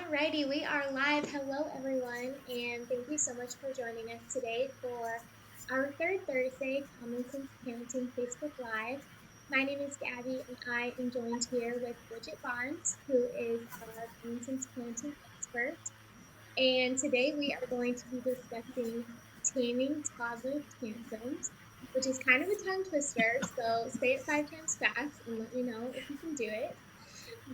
Alrighty, we are live. Hello, everyone, and thank you so much for joining us today for our third Thursday Common Sense Parenting Facebook Live. My name is Gabby, and I am joined here with Bridget Barnes, who is our Common Sense Parenting expert. And today we are going to be discussing taming toddler tantrums, which is kind of a tongue twister. So say it 5 times fast and let me know if you can do it.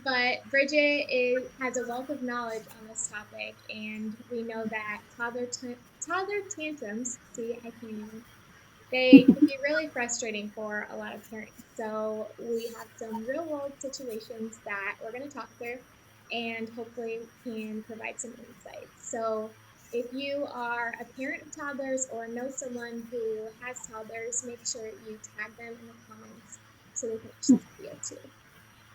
But Bridget has a wealth of knowledge on this topic, and we know that toddler tantrums, see, I can't even, they can be really frustrating for a lot of parents. So we have some real world situations that we're going to talk through and hopefully can provide some insights. So if you are a parent of toddlers or know someone who has toddlers, make sure you tag them in the comments so they can watch this video too.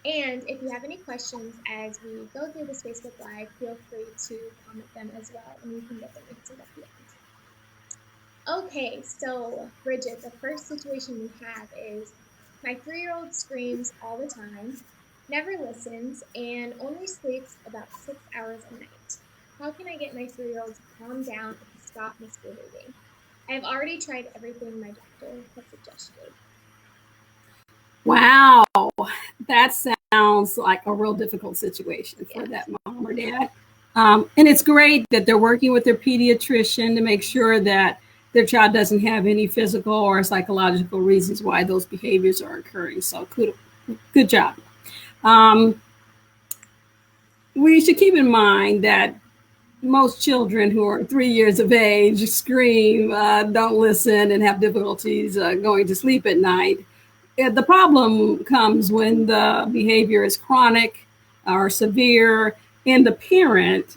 And if you have any questions as we go through this Facebook Live, feel free to comment them as well, and we can get them answered at the end. Okay, so Bridget, the first situation we have is my 3-year-old screams all the time, never listens, and only sleeps about 6 hours a night. How can I get my 3-year-old to calm down and stop misbehaving? I have already tried everything my doctor has suggested. Wow, that sounds like a real difficult situation for that mom or dad. And it's great that they're working with their pediatrician to make sure that their child doesn't have any physical or psychological reasons why those behaviors are occurring. So good job. We should keep in mind that most children who are 3 years of age scream, don't listen, and have difficulties going to sleep at night. The problem comes when the behavior is chronic or severe and the parent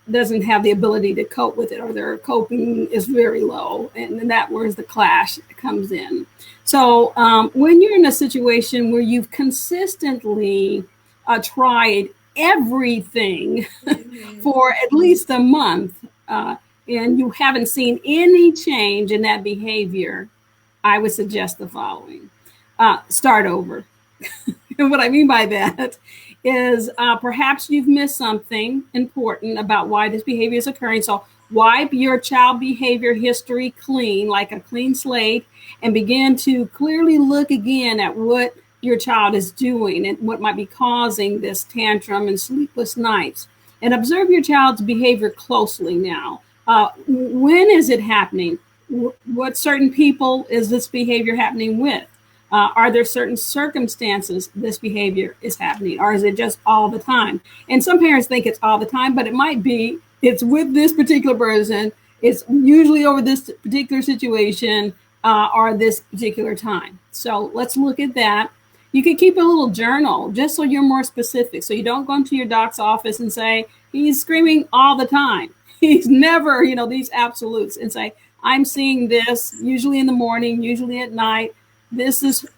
doesn't have the ability to cope with it, or their coping is very low, and that where's the clash comes in. So when you're in a situation where you've consistently tried everything for at least a month and you haven't seen any change in that behavior, I would suggest the following. Start over. And what I mean by that is perhaps you've missed something important about why this behavior is occurring. So wipe your child behavior history clean, like a clean slate, and begin to clearly look again at what your child is doing and what might be causing this tantrum and sleepless nights. And observe your child's behavior closely now. When is it happening? What certain people is this behavior happening with? Are there certain circumstances this behavior is happening, or is it just all the time? And some parents think it's all the time, but it might be it's with this particular person, it's usually over this particular situation, or this particular time. So let's look at that. You could keep a little journal just so you're more specific. So you don't go into your doc's office and say, he's screaming all the time. He's never, these absolutes, and say, I'm seeing this usually in the morning, usually at night.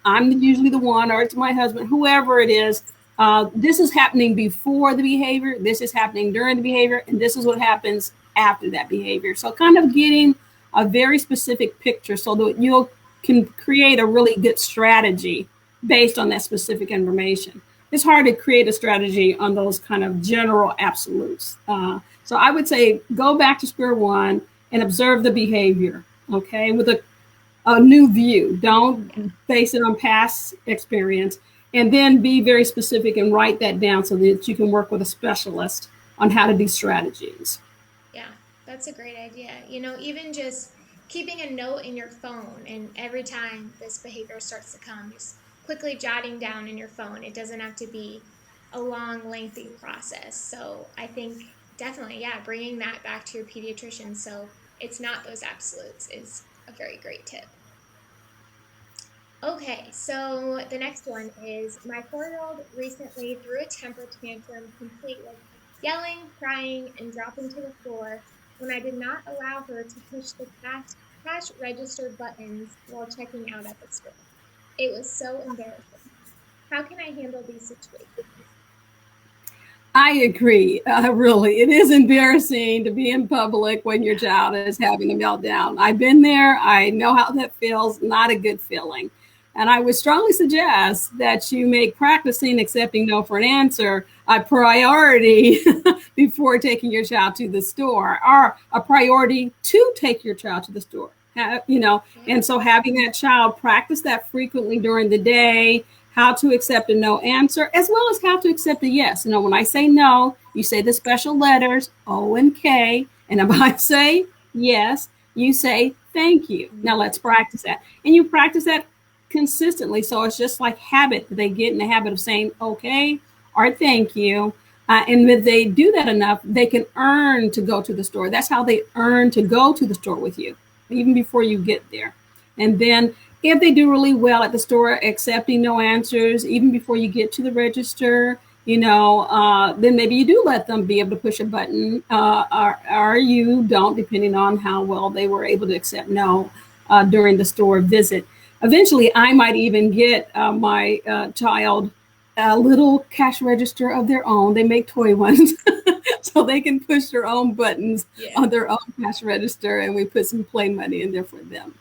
I'm usually the one, or it's my husband, whoever it is. This is happening before the behavior. This is happening during the behavior. And this is what happens after that behavior. So kind of getting a very specific picture so that you can create a really good strategy based on that specific information. It's hard to create a strategy on those kind of general absolutes. So I would say go back to square one and observe the behavior, okay, with a new view. Don't base it on past experience, and then be very specific and write that down so that you can work with a specialist on how to do strategies. Yeah, that's a great idea. Even just keeping a note in your phone, and every time this behavior starts to come, just quickly jotting down in your phone. It doesn't have to be a long, lengthy process. So I think definitely, bringing that back to your pediatrician so it's not those absolutes is a very great tip. Okay, so the next one is my 4-year-old recently threw a temper tantrum completely, yelling, crying, and dropping to the floor when I did not allow her to push the cash register buttons while checking out at the store. It was so embarrassing. How can I handle these situations? I agree. Really, it is embarrassing to be in public when your child is having a meltdown. I've been there. I know how that feels. Not a good feeling. And I would strongly suggest that you make practicing accepting no for an answer a priority before taking your child to the store, or a priority to take your child to the store. And so having that child practice that frequently during the day, how to accept a no answer, as well as how to accept a yes. When I say no, you say the special letters O and K. And if I say yes, you say thank you. Now let's practice that. And you practice that consistently. So it's just like habit. They get in the habit of saying okay or thank you. And if they do that enough, they can earn to go to the store. That's how they earn to go to the store with you, even before you get there. And then if they do really well at the store, accepting no answers, even before you get to the register, then maybe you do let them be able to push a button, or you don't, depending on how well they were able to accept no during the store visit. Eventually, I might even get my child a little cash register of their own. They make toy ones so they can push their own buttons on their own cash register, and we put some play money in there for them.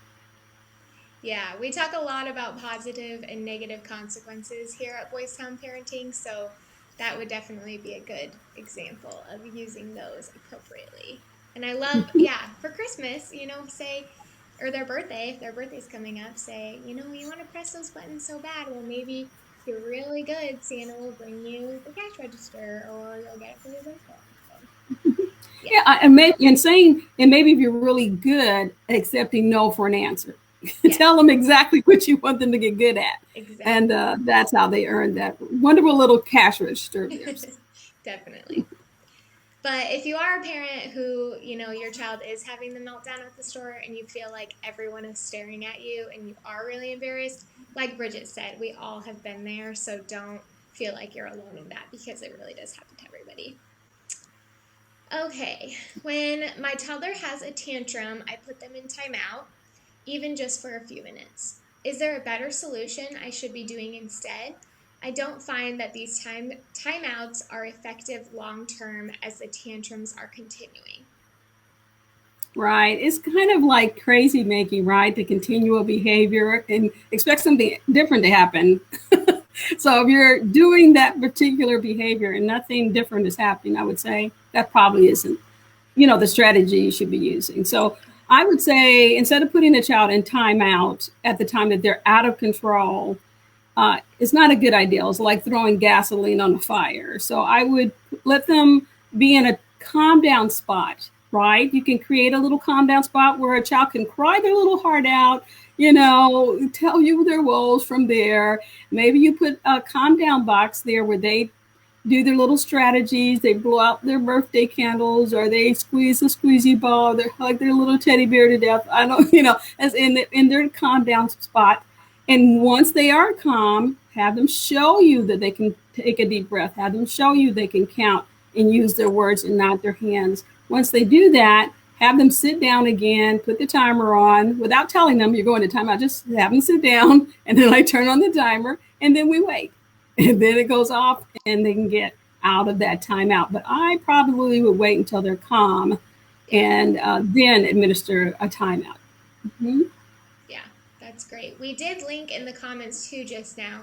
Yeah, we talk a lot about positive and negative consequences here at Boys Town Parenting, so that would definitely be a good example of using those appropriately. And I love, for Christmas, say, or their birthday, if their birthday's coming up, say, you want to press those buttons so bad. Well, maybe if you're really good, Santa will bring you the cash register, or you'll get it for your birthday. So, and maybe if you're really good at accepting no for an answer. Tell them exactly what you want them to get good at. Exactly. And that's how they earn that wonderful little cash register. Definitely. But if you are a parent who, your child is having the meltdown at the store and you feel like everyone is staring at you and you are really embarrassed, like Bridget said, we all have been there. So don't feel like you're alone in that, because it really does happen to everybody. Okay, when my toddler has a tantrum, I put them in timeout, even just for a few minutes. Is there a better solution I should be doing instead? I don't find that these timeouts are effective long-term as the tantrums are continuing. Right. It's kind of like crazy making, right? The continual behavior and expect something different to happen. So if you're doing that particular behavior and nothing different is happening, I would say that probably isn't, the strategy you should be using. So I would say, instead of putting a child in timeout at the time that they're out of control, it's not a good idea. It's like throwing gasoline on a fire. So I would let them be in a calm down spot, right? You can create a little calm down spot where a child can cry their little heart out, tell you their woes from there. Maybe you put a calm down box there where they do their little strategies. They blow out their birthday candles, or they squeeze the squeezy ball, they hug their little teddy bear to death. I don't, as in their calm down spot. And once they are calm, have them show you that they can take a deep breath. Have them show you they can count and use their words and not their hands. Once they do that, have them sit down again, put the timer on without telling them you're going to timeout. Just have them sit down, and then I turn on the timer, and then we wait. And then it goes off, and they can get out of that timeout. But I probably would wait until they're calm and then administer a timeout. Mm-hmm. Yeah, that's great. We did link in the comments too just now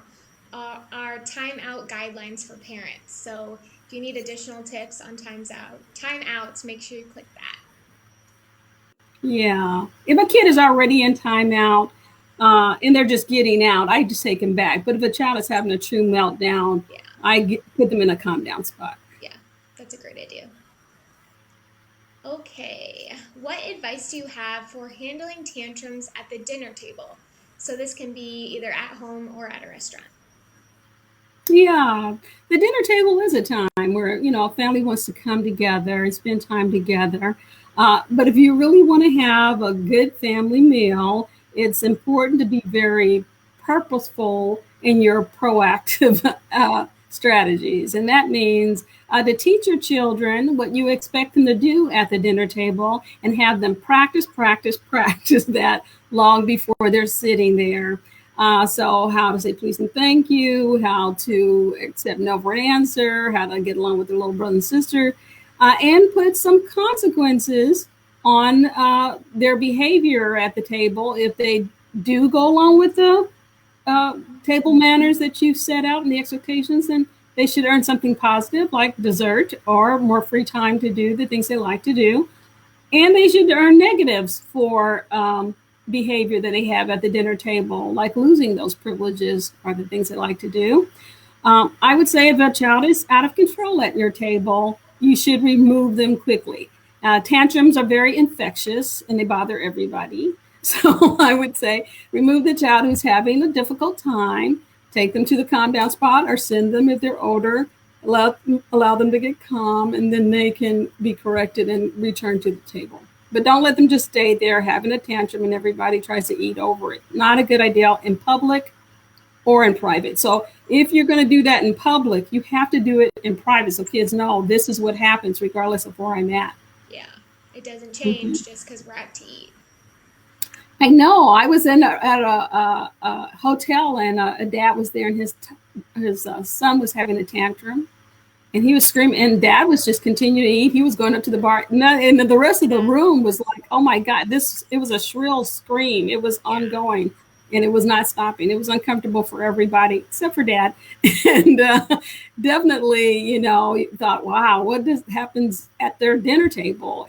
our timeout guidelines for parents. So if you need additional tips on timeouts, make sure you click that. Yeah. If a kid is already in timeout and they're just getting out, I just take them back. But if a child is having a true meltdown, I put them in a calm down spot. Yeah, that's a great idea. Okay. What advice do you have for handling tantrums at the dinner table? So this can be either at home or at a restaurant. Yeah, the dinner table is a time where, a family wants to come together and spend time together. But if you really want to have a good family meal, it's important to be very purposeful in your proactive strategies. And that means to teach your children what you expect them to do at the dinner table, and have them practice that long before they're sitting there. So how to say please and thank you, how to accept no for an answer, how to get along with their little brother and sister, and put some consequences on their behavior at the table if they do go along with the table manners that you've set out and the expectations, then they should earn something positive like dessert or more free time to do the things they like to do. And they should earn negatives for behavior that they have at the dinner table, like losing those privileges are the things they like to do. I would say if a child is out of control at your table, you should remove them quickly. Tantrums are very infectious and they bother everybody. So I would say remove the child who's having a difficult time, take them to the calm down spot or send them if they're older, allow them to get calm, and then they can be corrected and return to the table. But don't let them just stay there having a tantrum and everybody tries to eat over it. Not a good idea in public or in private. So if you're going to do that in public, you have to do it in private so kids know this is what happens regardless of where I'm at. Yeah, it doesn't change just because we're out to eat. I know. I was at a hotel and a dad was there and his son was having a tantrum and he was screaming and dad was just continuing to eat. He was going up to the bar and the rest of the room was like, oh my God, it was a shrill scream. It was ongoing and it was not stopping. It was uncomfortable for everybody except for dad. And definitely, thought, wow, what happens at their dinner table,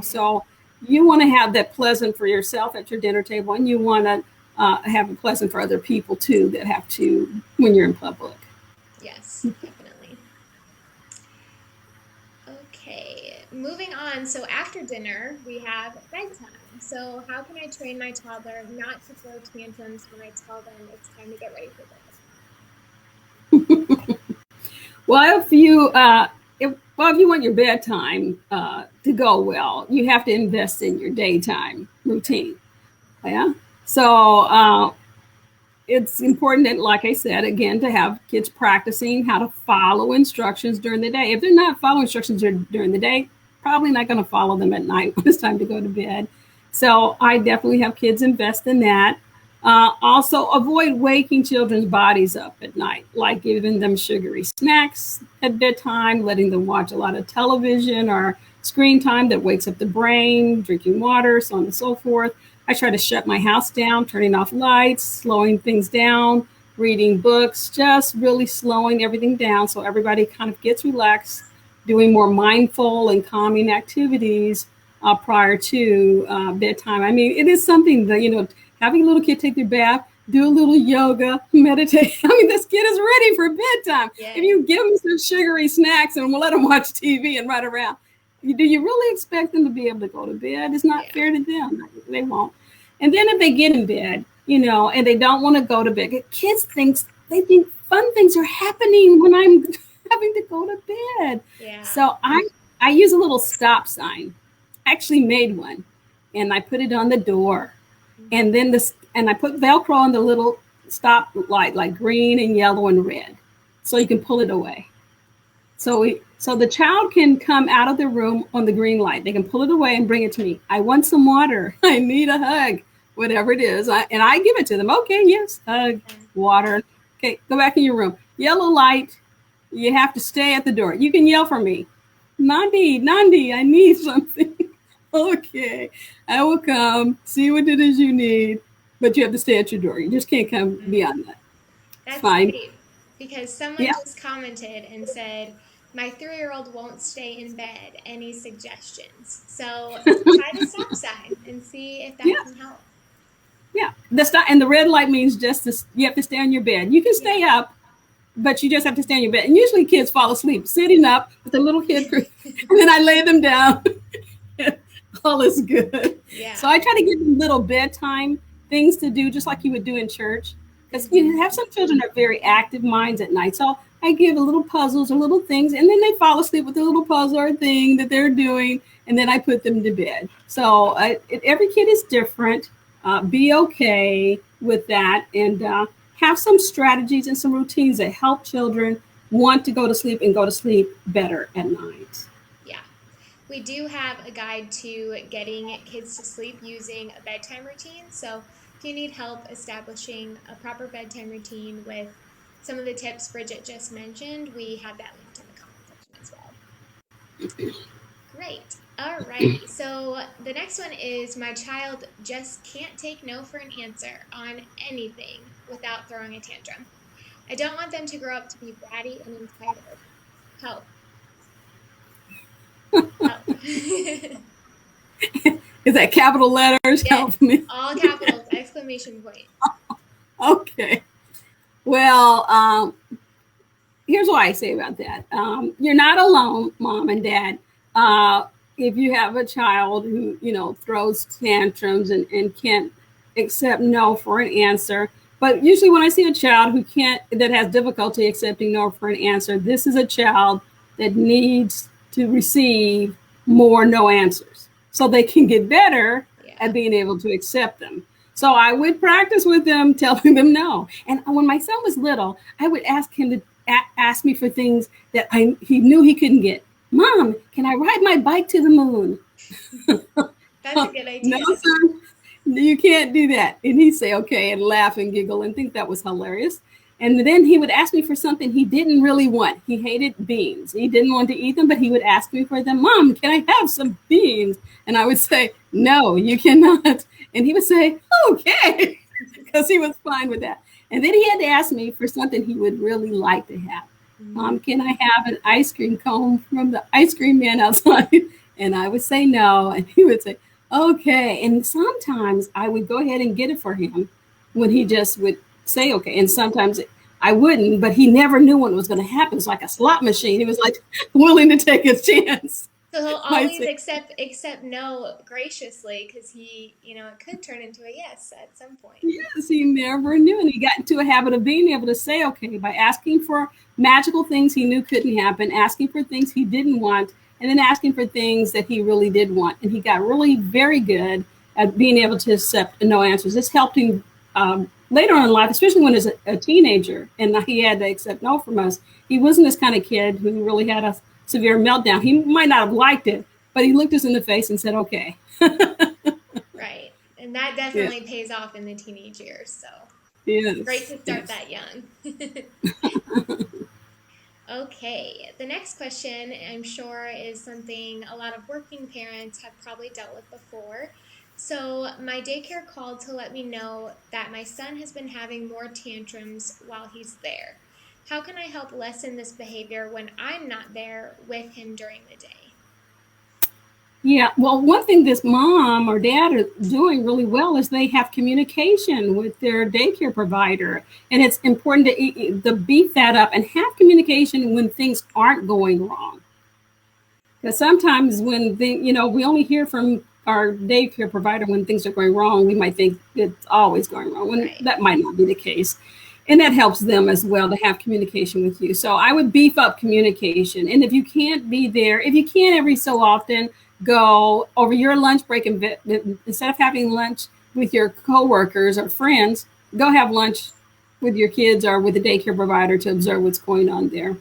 so you want to have that pleasant for yourself at your dinner table and you want to have it pleasant for other people too that have to when you're in public. Yes, definitely. Okay, moving on. So after dinner, we have bedtime. So how can I train my toddler not to throw tantrums when I tell them it's time to get ready for bed? Well, if you want your bedtime to go well, you have to invest in your daytime routine. Yeah. So it's important that, like I said, again, to have kids practicing how to follow instructions during the day. If they're not following instructions during the day, probably not going to follow them at night when it's time to go to bed. So I definitely have kids invest in that. Also, avoid waking children's bodies up at night, like giving them sugary snacks at bedtime, letting them watch a lot of television or screen time that wakes up the brain, drinking water, so on and so forth. I try to shut my house down, turning off lights, slowing things down, reading books, just really slowing everything down so everybody kind of gets relaxed, doing more mindful and calming activities prior to bedtime. I mean, it is something that, having a little kid take their bath, do a little yoga, meditate. I mean, this kid is ready for bedtime. Yes. If you give them some sugary snacks and we'll let them watch TV and run around, do you really expect them to be able to go to bed? It's not fair to them. They won't. And then if they get in bed, and they don't want to go to bed, kids think fun things are happening when I'm having to go to bed. Yeah. So I use a little stop sign. I actually made one, and I put it on the door, and then I put Velcro on the little stop light, like green and yellow and red, so you can pull it away. So the child can come out of the room on the green light. They can pull it away and bring it to me. I want some water. I need a hug, whatever it is. And I give it to them. Okay, yes, hug, water. Okay, go back in your room. Yellow light, you have to stay at the door. You can yell for me. Nandi, I need something. Okay, I will come, see what it is you need, but you have to stay at your door. You just can't come beyond that. That's fine. Great, because someone just commented and said, my 3-year-old won't stay in bed. Any suggestions? So try the stop sign and see if that can help. Yeah, the red light means you have to stay on your bed. You can stay up, but you just have to stay on your bed. And usually kids fall asleep sitting up with a little kid, and then I lay them down. All is good. Yeah. So I try to give them little bedtime things to do, just like you would do in church. Because you have some children that are very active minds at night. So I give a little puzzles or little things, and then they fall asleep with a little puzzle or thing that they're doing, and then I put them to bed. So every kid is different. Be okay with that, and have some strategies and some routines that help children want to go to sleep and go to sleep better at night. Yeah. We do have a guide to getting kids to sleep using a bedtime routine. So if you need help establishing a proper bedtime routine with some of the tips Bridget just mentioned, we have that linked in the comment section as well. Great. All right. So the next one is, my child just can't take no for an answer on anything. without throwing a tantrum. I don't want them to grow up to be bratty and entitled. Help. Help. Is that capital letters? Yes, Help me. all capitals, exclamation point. Okay. Well, here's what I say about that. You're not alone, mom and dad. If you have a child who, throws tantrums and can't accept no for an answer, but usually when I see a child that has difficulty accepting no for an answer, this is a child that needs to receive more no answers so they can get better at being able to accept them. So I would practice with them, telling them no. And when my son was little, I would ask him to ask me for things that he knew he couldn't get. Mom, can I ride my bike to the moon? That's a good idea. No, son, you can't do that. And he'd say, okay, and laugh and giggle and think that was hilarious. And then he would ask me for something he didn't really want. He hated beans. He didn't want to eat them, but he would ask me for them. Mom, can I have some beans? And I would say, no, you cannot. And he would say, okay, because he was fine with that. And then he had to ask me for something he would really like to have. Mom, can I have an ice cream cone from the ice cream man outside? And I would say no. And he would say, okay. And sometimes I would go ahead and get it for him when he just would say okay. And sometimes I wouldn't, but he never knew when it was going to happen. It's like a slot machine. He was like willing to take his chance. So he'll always accept no graciously because it could turn into a yes at some point. Yes, he never knew. And he got into a habit of being able to say okay by asking for magical things he knew couldn't happen, asking for things he didn't want, and then asking for things that he really did want. And he got really very good at being able to accept no answers. This helped him later on in life, especially when he was a teenager and he had to accept no from us. He wasn't this kind of kid who really had a severe meltdown. He might not have liked it, but he looked us in the face and said, okay. Right. And that definitely pays off in the teenage years. So great to start that young. Okay. The next question, I'm sure, is something a lot of working parents have probably dealt with before. So my daycare called to let me know that my son has been having more tantrums while he's there. How can I help lessen this behavior when I'm not there with him during the day? Yeah, well, one thing this mom or dad are doing really well is they have communication with their daycare provider. And it's important to beef that up and have communication when things aren't going wrong. Because sometimes when we only hear from our daycare provider when things are going wrong, we might think it's always going wrong, when that might not be the case. And that helps them as well to have communication with you. So I would beef up communication. And if you can't be there, if you can every so often, go over your lunch break and instead of having lunch with your coworkers or friends, go have lunch with your kids or with the daycare provider to observe what's going on there.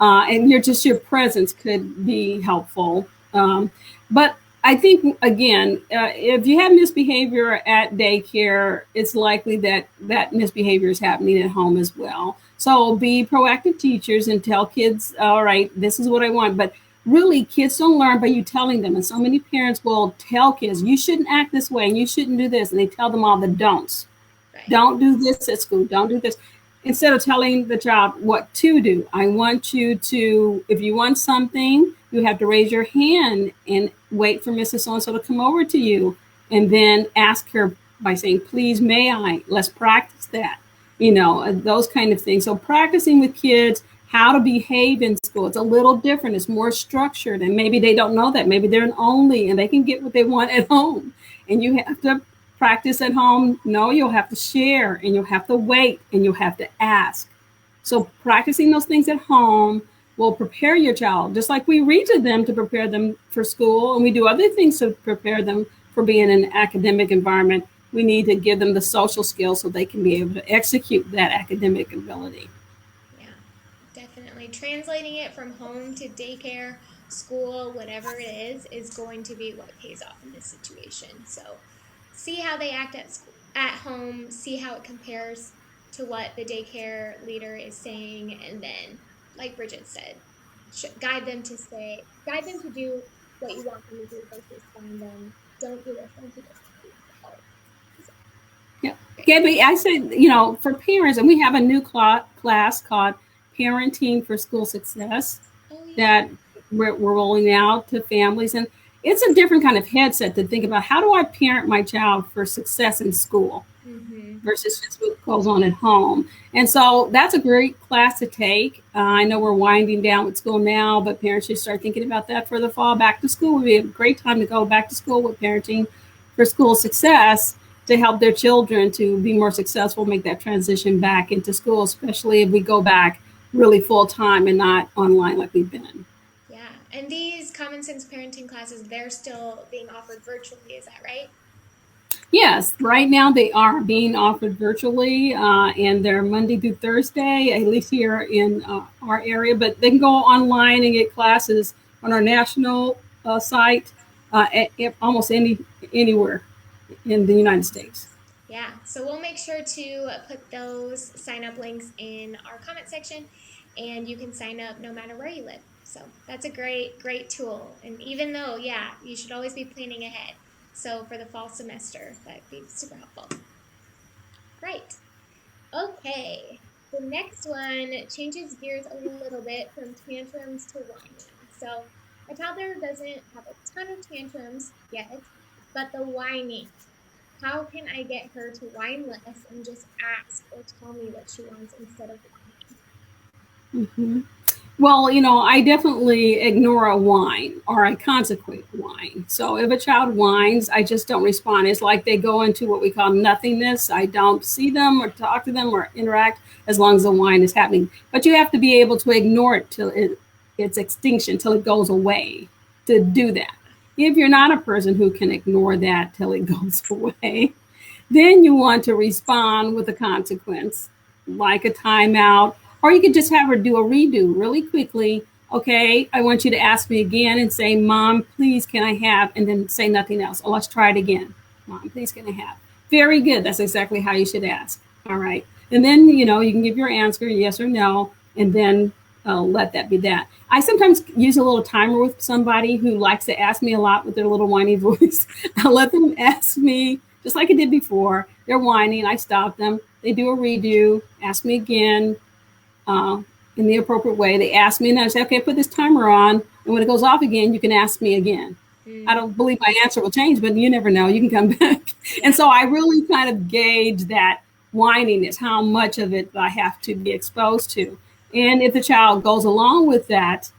And your presence could be helpful. But I think, again, if you have misbehavior at daycare, it's likely that misbehavior is happening at home as well. So be proactive teachers and tell kids, all right, this is what I want. But really, kids don't learn by you telling them. And so many parents will tell kids, you shouldn't act this way and you shouldn't do this. And they tell them all the don'ts. Right. Don't do this at school. Don't do this. Instead of telling the child what to do. I want you to, if you want something, you have to raise your hand and wait for Mrs. So-and-so to come over to you. And then ask her by saying, please, may I? Let's practice that. Those kind of things. So practicing with kids how to behave in school. It's a little different. It's more structured. And maybe they don't know that. Maybe they're an only and they can get what they want at home. And you have to practice at home. No, you'll have to share and you'll have to wait and you'll have to ask. So practicing those things at home will prepare your child, just like we read to them to prepare them for school. And we do other things to prepare them for being in an academic environment. We need to give them the social skills so they can be able to execute that academic ability. Definitely. Translating it from home to daycare, school, whatever it is going to be what pays off in this situation. So see how they act at home, see how it compares to what the daycare leader is saying, and then, like Bridget said, guide them to do what you want them to do versus telling them, don't do this, don't do this. Yeah. Gabby, I said, for parents, and we have a new class called Parenting for School Success Oh yeah. that we're rolling out to families. And it's a different kind of headset to think about how do I parent my child for success in school Mm-hmm. versus just what goes on at home. And so that's a great class to take. I know we're winding down with school now, but parents should start thinking about that for the fall. Back to school would be a great time to go back to school with Parenting for School Success to help their children to be more successful, make that transition back into school, especially if we go back really full time and not online like we've been. Yeah. And these common sense parenting classes, they're still being offered virtually, is that right? Yes, right now they are being offered virtually, and they're Monday through Thursday, at least here in our area. But they can go online and get classes on our national site, almost anywhere in the United States. Yeah, so we'll make sure to put those sign up links in our comment section, and you can sign up no matter where you live. So that's a great tool. And even though, yeah, you should always be planning ahead. So for the fall semester, that'd be super helpful. Great. Okay. The next one changes gears a little bit from tantrums to whining. So my toddler doesn't have a ton of tantrums yet, but the whining. How can I get her to whine less and just ask or tell me what she wants instead of whining? Hmm. Well, I definitely ignore a whine or a consequent whine. So if a child whines, I just don't respond. It's like they go into what we call nothingness. I don't see them or talk to them or interact as long as the whine is happening. But you have to be able to ignore it till its extinction, till it goes away to do that. If you're not a person who can ignore that till it goes away, then you want to respond with a consequence, like a timeout, or you could just have her do a redo really quickly. Okay, I want you to ask me again and say, Mom, please, can I have, and then say nothing else. Oh, let's try it again. Mom, please, can I have? Very good. That's exactly how you should ask. All right. And then, you can give your answer, yes or no, and then let that be that. I sometimes use a little timer with somebody who likes to ask me a lot with their little whiny voice. I'll let them ask me just like I did before. They're whining. I stop them. They do a redo, ask me again in the appropriate way. They ask me, and I say, okay, put this timer on. And when it goes off again, you can ask me again. I Mm, don't believe my answer will change, but you never know. You can come back. And yeah. so I really kind of gauge that whininess, how much of it I have to be exposed to. And if the child goes along with that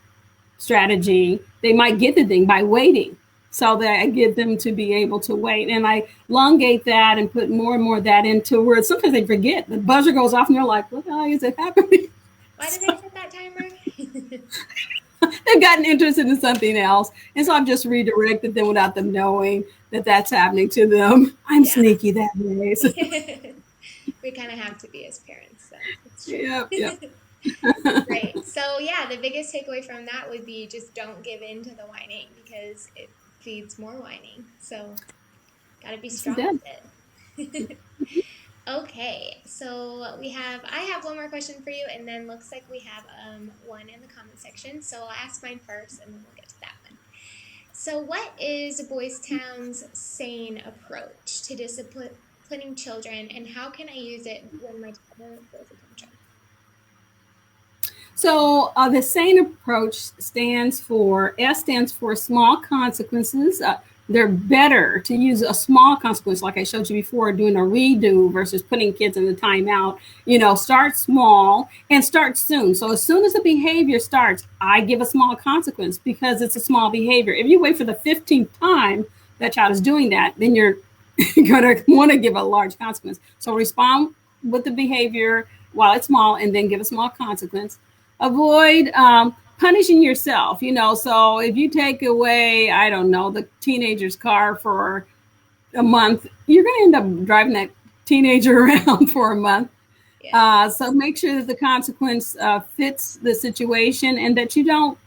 strategy, they might get the thing by waiting. So that I get them to be able to wait. And I elongate that and put more and more of that into where sometimes they forget. The buzzer goes off and they're like, what the hell is it happening? Why did I set that timer? They've gotten interested in something else. And so I've just redirected them without them knowing that that's happening to them. I'm Yeah. sneaky that way. So, We kind of have to be as parents, so it's true. yep, yep. Great. So, yeah, the biggest takeaway from that would be just don't give in to the whining because it feeds more whining. So, got to be Yes, it strong does. with it. Okay, so I have one more question for you, and then looks like we have one in the comment section. So I'll ask mine first, and then we'll get to that one. So, what is Boys Town's sane approach to disciplining children, and how can I use it when my toddler throws a tantrum? So the SANE approach stands for small consequences. They're better to use a small consequence, like I showed you before, doing a redo versus putting kids in the timeout. Start small and start soon. So as soon as the behavior starts, I give a small consequence because it's a small behavior. If you wait for the 15th time that child is doing that, then you're going to want to give a large consequence. So respond with the behavior while it's small and then give a small consequence. Avoid punishing yourself. So if you take away, I don't know, the teenager's car for a month, you're going to end up driving that teenager around for a month. Yeah. So make sure that the consequence fits the situation and that you don't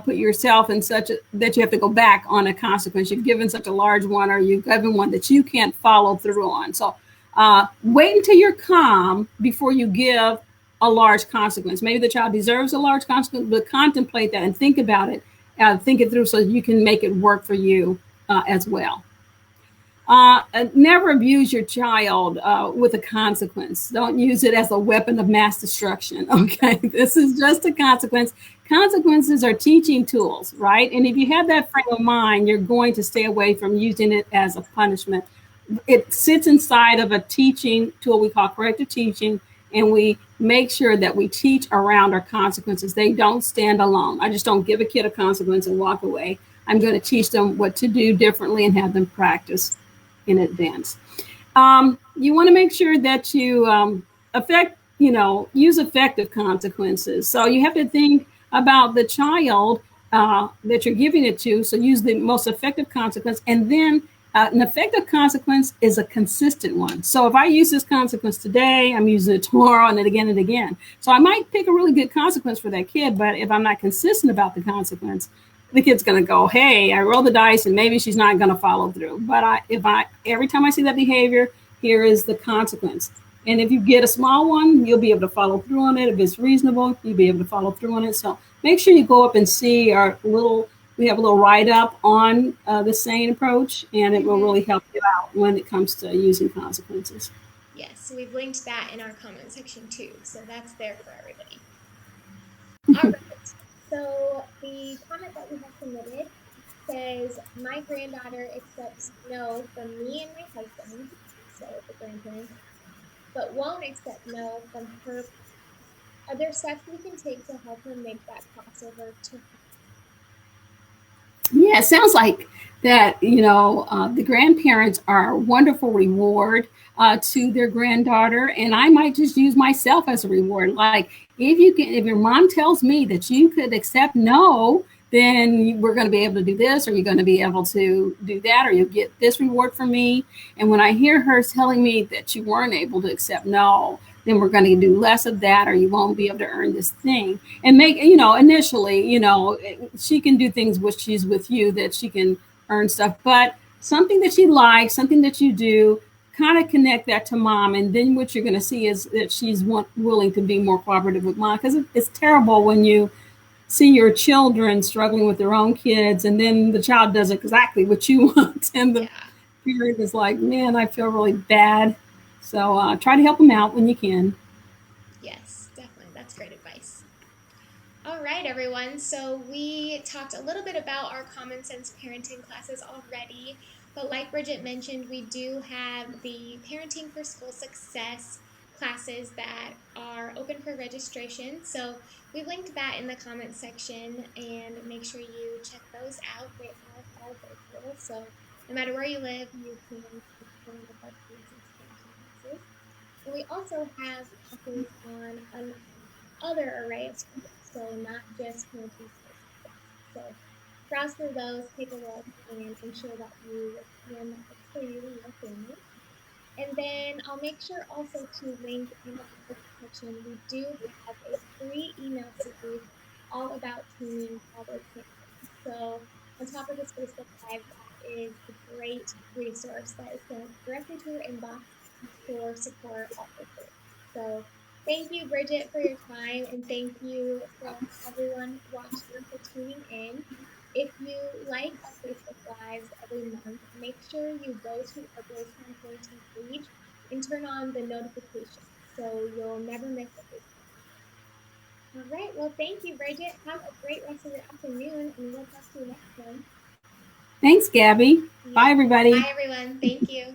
put yourself in that you have to go back on a consequence. You've given such a large one, or you've given one that you can't follow through on. So wait until you're calm before you give a large consequence. Maybe the child deserves a large consequence, but contemplate that and think about it, think it through so you can make it work for you as well. Never abuse your child with a consequence. Don't use it as a weapon of mass destruction. Okay, this is just a consequence. Consequences are teaching tools, right? And if you have that frame of mind, you're going to stay away from using it as a punishment. It sits inside of a teaching tool we call corrective teaching, and we make sure that we teach around our consequences. They don't stand alone. I just don't give a kid a consequence and walk away. I'm going to teach them what to do differently and have them practice in advance. You want to make sure that you use effective consequences. So you have to think about the child that you're giving it to. So use the most effective consequence, and then an effective consequence is a consistent one. So if I use this consequence today, I'm using it tomorrow and then again and again. So I might pick a really good consequence for that kid, but if I'm not consistent about the consequence, the kid's going to go, hey, I roll the dice and maybe she's not going to follow through. But every time I see that behavior, here is the consequence. And if you get a small one, you'll be able to follow through on it. If it's reasonable, you'll be able to follow through on it. So make sure you go up and see we have a little write-up on the Sane approach, and it will really help you out when it comes to using consequences. Yes, so we've linked that in our comment section too, so that's there for everybody. All right, so the comment that we have submitted says, my granddaughter accepts no from me and my husband, so the grandparents, but won't accept no from her. Are there steps we can take to help her make that crossover to her? Yeah, it sounds like that, the grandparents are a wonderful reward to their granddaughter. And I might just use myself as a reward. Like if your mom tells me that you could accept no, then we're going to be able to do this, or you're going to be able to do that, or you'll get this reward from me. And when I hear her telling me that you weren't able to accept no, then we're going to do less of that, or you won't be able to earn this thing. And initially, she can do things which she's with you that she can earn stuff, but something that she likes, something that you do, kind of connect that to mom. And then what you're going to see is that she's willing to be more cooperative with mom, because it's terrible when you see your children struggling with their own kids and then the child does exactly what you want, and the parent is like, man, I feel really bad. So try to help them out when you can. Yes, definitely. That's great advice. All right, everyone. So we talked a little bit about our common sense parenting classes already, but like Bridget mentioned, we do have the Parenting for School Success classes that are open for registration. So we linked that in the comments section, and make sure you check those out. They are all virtual, so no matter where you live, you can take one of our classes. And we also have classes on another array of subjects, so not just parenting skills. So browse through those, take a look, and ensure that you can that works for you and your family. And then I'll make sure also to link in the description, we do have a free email series all about taming toddler tantrums. So on top of this Facebook Live, that is a great resource that is sent directly to your inbox for support all the time. So thank you, Bridget, for your time, and thank you for everyone watching for tuning in. If you like our Facebook Lives every month, make sure you go to our Bedtime parenting page and turn on the notifications so you'll never miss a Facebook Live. All right, well, thank you, Bridget. Have a great rest of your afternoon, and we'll talk to you next time. Thanks, Gabby. Bye, everybody. Bye, everyone. Thank you.